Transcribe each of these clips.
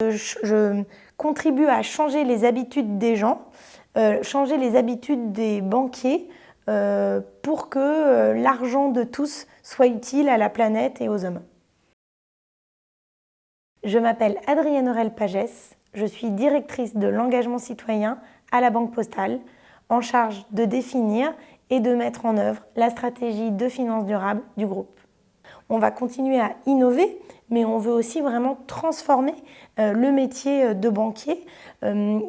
Je contribue à changer les habitudes des gens, changer les habitudes des banquiers pour que l'argent de tous soit utile à la planète et aux hommes. Je m'appelle Adrienne Aurel-Pagès, je suis directrice de l'engagement citoyen à la Banque Postale, en charge de définir et de mettre en œuvre la stratégie de finances durables du groupe. On va continuer à innover, mais on veut aussi vraiment transformer le métier de banquier.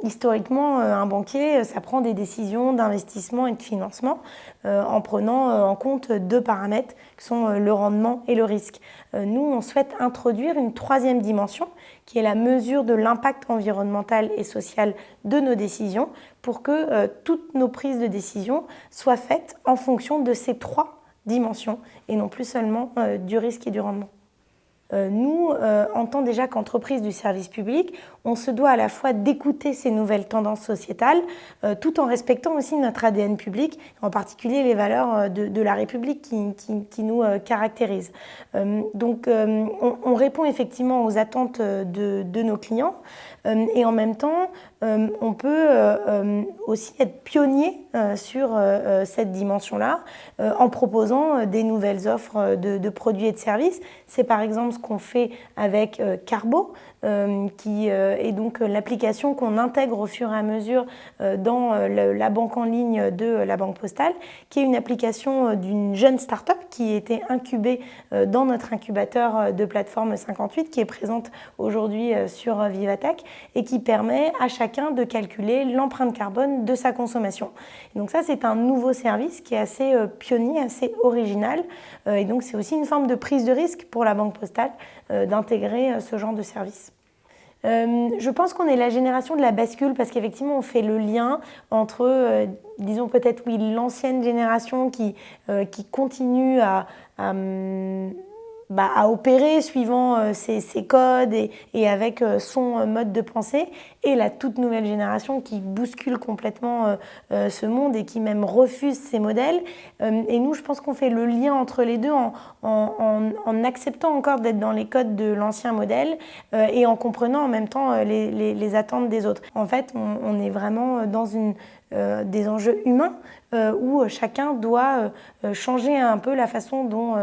Historiquement, un banquier, ça prend des décisions d'investissement et de financement en prenant en compte deux paramètres qui sont le rendement et le risque. Nous, on souhaite introduire une troisième dimension qui est la mesure de l'impact environnemental et social de nos décisions pour que toutes nos prises de décision soient faites en fonction de ces trois dimensions et non plus seulement du risque et du rendement. Nous, en tant déjà qu'entreprise du service public, on se doit à la fois d'écouter ces nouvelles tendances sociétales tout en respectant aussi notre ADN public, en particulier les valeurs de la République qui nous caractérisent. Donc on répond effectivement aux attentes de nos clients et en même temps on peut aussi être pionnier sur cette dimension-là en proposant des nouvelles offres de produits et de services. C'est par exemple ce qu'on fait avec Carbo, qui est donc l'application qu'on intègre au fur et à mesure dans la banque en ligne de la Banque Postale, qui est une application d'une jeune start-up qui a été incubée dans notre incubateur de plateforme 58, qui est présente aujourd'hui sur Vivatech et qui permet à chacun de calculer l'empreinte carbone de sa consommation. Et donc ça, c'est un nouveau service qui est assez pionnier, assez original. Et donc c'est aussi une forme de prise de risque pour la Banque Postale d'intégrer ce genre de service. Je pense qu'on est la génération de la bascule parce qu'effectivement on fait le lien entre, disons peut-être oui, l'ancienne génération qui continue à opérer suivant ses codes et avec son mode de pensée, et la toute nouvelle génération qui bouscule complètement ce monde et qui même refuse ces modèles. Et nous, je pense qu'on fait le lien entre les deux en acceptant encore d'être dans les codes de l'ancien modèle et en comprenant en même temps les attentes des autres. En fait, on est vraiment dans des enjeux humains où chacun doit changer un peu la façon dont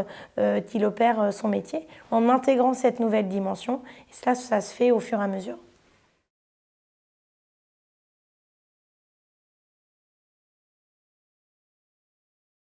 il opère son métier en intégrant cette nouvelle dimension. Et cela, ça se fait au fur et à mesure.